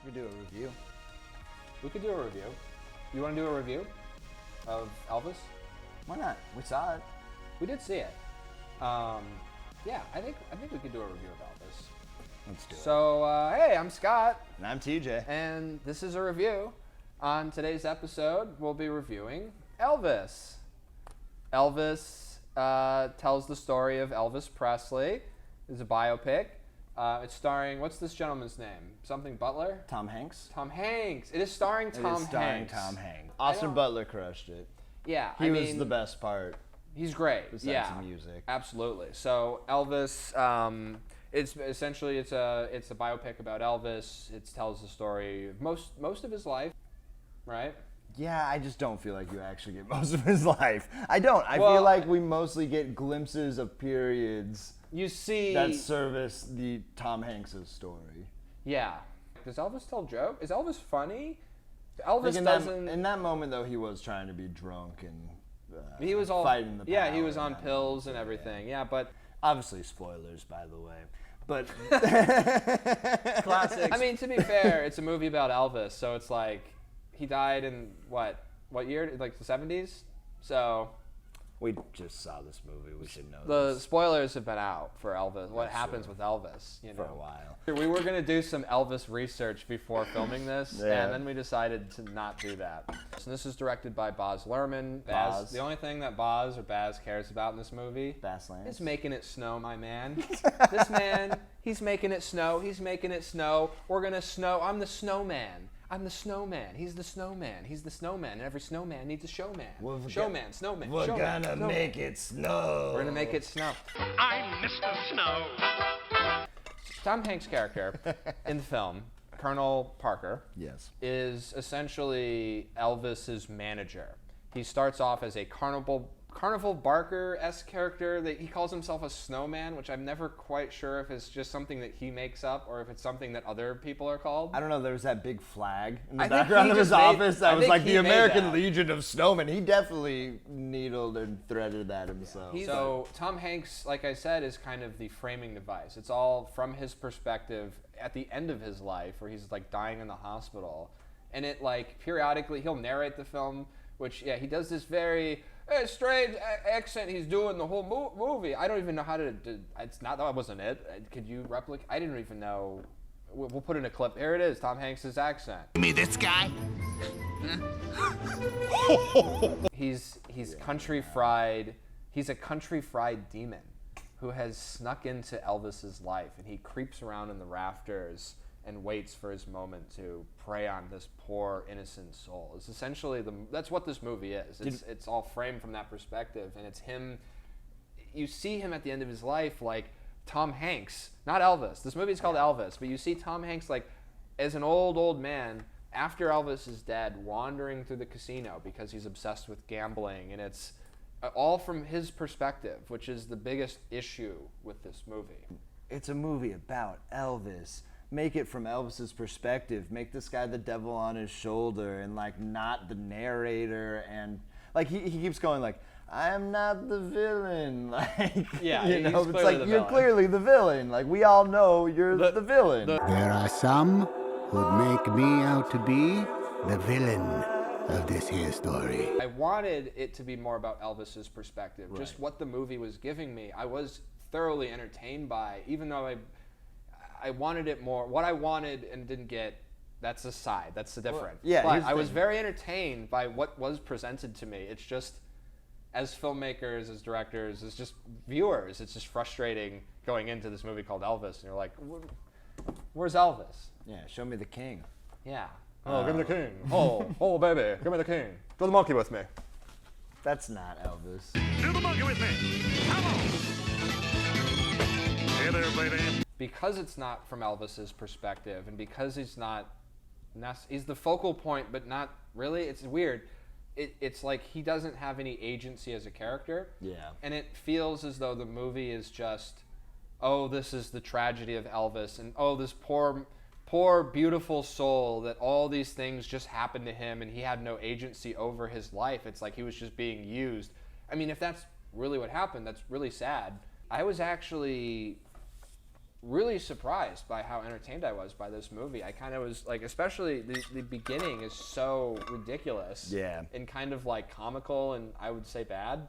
We could do a review. We could do a review. You want to do a review of Elvis? Why not? We saw it. We did see it. Yeah, I think we could do a review of Elvis. Let's do it. So, hey, I'm Scott. And I'm TJ. And this is a review. On today's episode, we'll be reviewing Elvis. Elvis tells the story of Elvis Presley. It's a biopic. It's starring, what's this gentleman's name? Something Butler? Tom Hanks. Tom Hanks. It is starring Tom Hanks. It is starring Tom Hanks. Austin Butler crushed it. Yeah, He was the best part. He's great. Besides the music. Absolutely. So Elvis, it's essentially it's a biopic about Elvis. It tells the story of most of his life, right? Yeah, I just don't feel like you actually get most of his life. I don't. I feel like we mostly get glimpses of periods. You see that service the Tom Hanks' story. Yeah. Does Elvis tell jokes? Is Elvis funny? Elvis doesn't. In that moment, though, he was trying to be drunk and he was all fighting the power. Yeah, he was on pills and everything. Yeah, but obviously spoilers, by the way. But classic. I mean, to be fair, it's a movie about Elvis, so it's like he died in what year? Like the 70s. So we just saw this movie. We should know. The spoilers have been out for Elvis. What happens with Elvis? You know, for a while. We were gonna do some Elvis research before filming this, and then we decided to not do that. So this is directed by Baz Luhrmann. Baz. The only thing that Baz cares about in this movie is making it snow, my man. This man, he's making it snow. He's making it snow. We're gonna snow. I'm the snowman. I'm the snowman. He's the snowman. He's the snowman. And every snowman needs a showman. Snowman. We're gonna make it snow. We're gonna make it snow. I'm Mr. Snow. Tom Hanks' character in the film, Colonel Parker, is essentially Elvis's manager. He starts off as a Carnival Barker-esque character. That he calls himself a snowman, which I'm never quite sure if it's just something that he makes up or if it's something that other people are called. I don't know. There was that big flag in the background of his office that was like the American Legion of Snowmen. He definitely needled and threaded that himself. So Tom Hanks, like I said, is kind of the framing device. It's all from his perspective at the end of his life where he's like dying in the hospital. And it like periodically, he'll narrate the film, which he does this very strange accent he's doing the whole movie. I don't even know how to do. It's not, that wasn't it. Could you replicate? I didn't even know. We'll put in a clip. Here it is, Tom Hanks' accent. Me, this guy? He's country fried. He's a country fried demon who has snuck into Elvis's life, and he creeps around in the rafters and waits for his moment to prey on this poor innocent soul. It's essentially that's what this movie is. It's all framed from that perspective, and it's him. You see him at the end of his life like Tom Hanks, not Elvis. This movie is called Elvis, but you see Tom Hanks like as an old man after Elvis is dead, wandering through the casino because he's obsessed with gambling, and it's all from his perspective, which is the biggest issue with this movie. It's a movie about Elvis. Make it from Elvis's perspective. Make this guy the devil on his shoulder and like not the narrator, and like he keeps going like, I'm not the villain. Like it's like you're clearly the villain. Like we all know you're the villain. There are some who'd make me out to be the villain of this here story. I wanted it to be more about Elvis's perspective. Right. Just what the movie was giving me, I was thoroughly entertained by, even though I wanted it more. What I wanted and didn't get, that's aside. That's the difference. But I was very entertained by what was presented to me. It's just, as filmmakers, as directors, as just viewers, it's just frustrating going into this movie called Elvis, and you're like, where's Elvis? Yeah, show me the king. Yeah. Oh, give me the king. Oh, baby, give me the king. Do the monkey with me. That's not Elvis. Do the monkey with me. Come on. Hey there, baby. Because it's not from Elvis's perspective, and because he's the focal point, but not really. It's weird. It's like he doesn't have any agency as a character. Yeah. And it feels as though the movie is just, oh, this is the tragedy of Elvis, and oh, this poor beautiful soul that all these things just happened to him, and he had no agency over his life. It's like he was just being used. I mean, if that's really what happened, that's really sad. I was actually really surprised by how entertained I was by this movie. I kind of was like, especially the beginning is so ridiculous, Yeah, and kind of like comical, and I would say bad,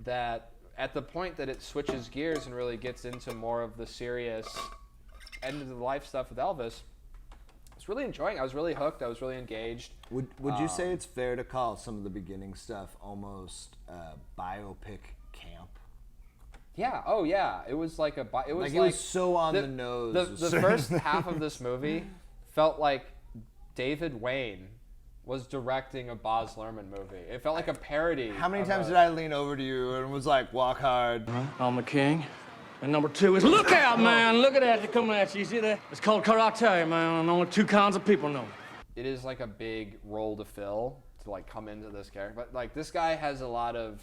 that at the point that it switches gears and really gets into more of the serious end of the life stuff with Elvis, I was really enjoying it. I was really hooked. I was really engaged. Would you say it's fair to call some of the beginning stuff almost biopic camp? Yeah. Oh, yeah. It was like it was so on the nose. The first half of this movie felt like David Wayne was directing a Baz Luhrmann movie. It felt like a parody. How many times did I lean over to you and was like, "Walk hard"? I'm the king. And number 2 is, look out, man! Look at that, they're coming at you. You see that? It's called karate, man, and only 2 kinds of people know it. It is like a big role to fill to like come into this character. But like this guy has a lot of,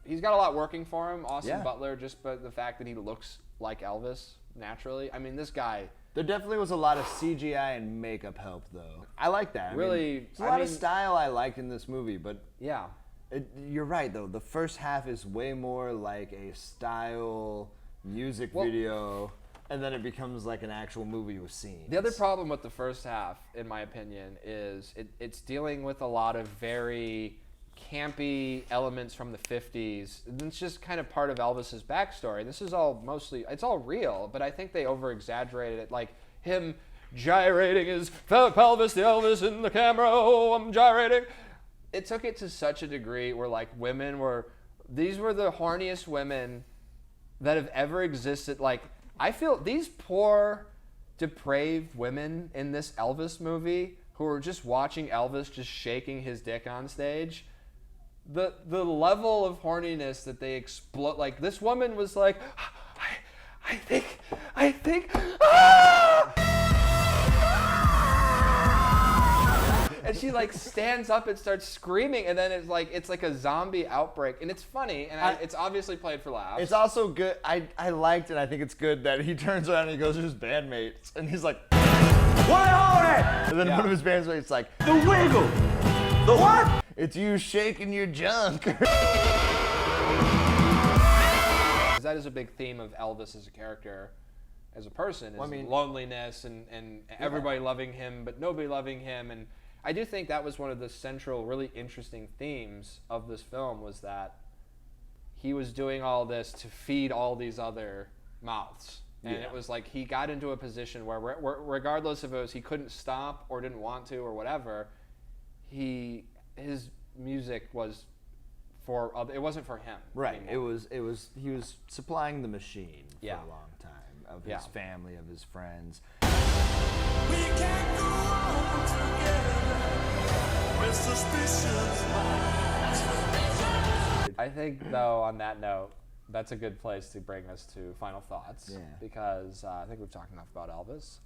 he's got a lot working for him. Austin Butler, just by the fact that he looks like Elvis naturally. I mean, this guy. There definitely was a lot of CGI and makeup help, though. I like that. There's a lot of style I liked in this movie, but yeah. You're right, though. The first half is way more like a style music video, and then it becomes like an actual movie with scenes. The other problem with the first half, in my opinion, is it's dealing with a lot of very campy elements from the 50s. And it's just kind of part of Elvis's backstory. This is all it's all real, but I think they over-exaggerated it. Like him gyrating his pelvis, the Elvis in the camera, oh, I'm gyrating. It took it to such a degree where like these were the horniest women that have ever existed. Like I feel these poor depraved women in this Elvis movie who are just watching Elvis just shaking his dick on stage, the level of horniness that they explode. Like this woman was like, I think and she like stands up and starts screaming, and then it's like a zombie outbreak, and it's funny, and it's obviously played for laughs. It's also good. I liked it. I think it's good that he turns around and he goes to his bandmates, and he's like, "What on it?" And then one of his bandmates like, "The wiggle." The what? It's you shaking your junk. That is a big theme of Elvis as a character, as a person, is loneliness and everybody loving him, but nobody loving him, and I do think that was one of the central, really interesting themes of this film, was that he was doing all this to feed all these other mouths. And it was like he got into a position where regardless if it was he couldn't stop or didn't want to or whatever, his music was for other, it wasn't for him. Right. Anymore. He was supplying the machine for Yeah. a long time, of his family, of his friends. We can't go on together with suspicious minds. I think, though, on that note, that's a good place to bring us to final thoughts. Yeah. Because I think we've talked enough about Elvis.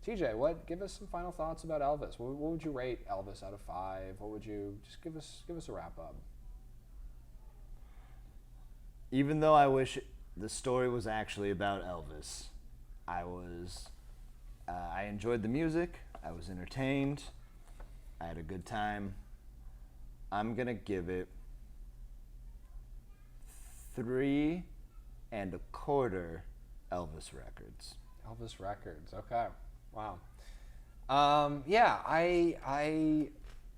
TJ, give us some final thoughts about Elvis. What would you rate Elvis out of 5? What would you just give us a wrap up? Even though I wish the story was actually about Elvis, I enjoyed the music. I was entertained. I had a good time. I'm gonna give it 3 1/4 Elvis records. Elvis records. Okay. Wow. Yeah, I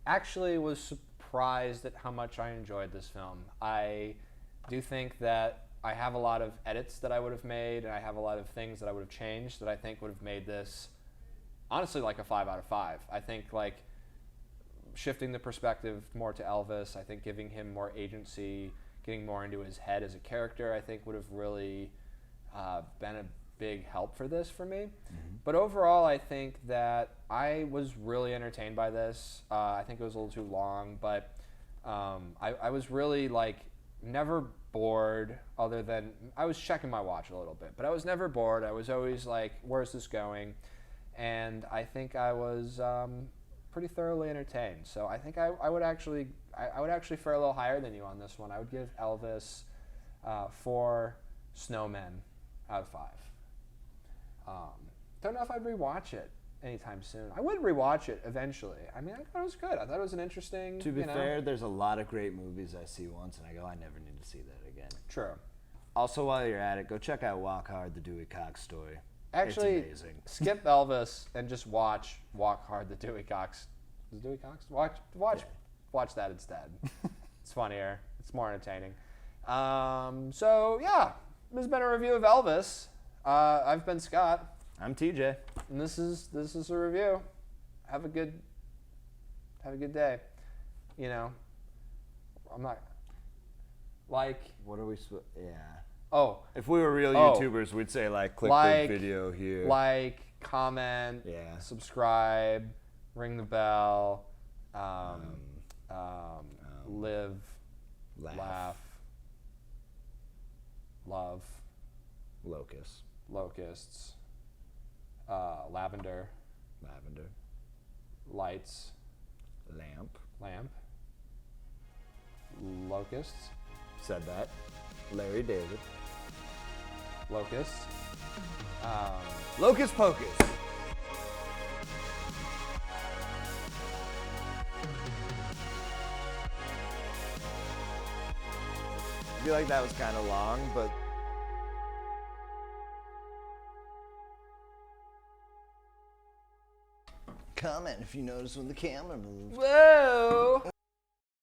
actually was surprised at how much I enjoyed this film. I do think that I have a lot of edits that I would have made, and I have a lot of things that I would have changed that I think would have made this honestly like a 5 out of 5. I think like shifting the perspective more to Elvis, I think giving him more agency, getting more into his head as a character, I think would have really been a big help for this for me. Mm-hmm. But overall, I think that I was really entertained by this. I think it was a little too long, but I was really like never bored, other than I was checking my watch a little bit, but I was never bored. I was always like, where's this going? And I think I was pretty thoroughly entertained. So I think I would actually fare a little higher than you on this one. I would give Elvis 4 snowmen out of 5. Don't know if I'd rewatch it anytime soon. I would rewatch it eventually. I mean, I thought it was good. I thought it was an interesting. To be fair, there's a lot of great movies I see once and I go, I never need to see that again. True. Also, while you're at it, go check out Walk Hard, the Dewey Cox story. Actually, it's amazing. skip Elvis and just watch Walk Hard, the Dewey Cox. Is it Dewey Cox? Watch that instead. It's funnier. It's more entertaining. So yeah, this has been a review of Elvis. I've been Scott, I'm TJ. and this is a review. Have a good day. You know, I'm not like. What are we? Yeah. Oh, If we were real Oh. YouTubers, we'd say like, click Like- the video here. like, comment, Yeah. subscribe, ring the bell, live, laugh, love, Locust, locusts, lavender, lavender, lights, lamp. locusts, Said that. Larry David. locusts. Locust Pocus. I feel like that was kind of long, but comment if you notice when the camera moves. Whoa!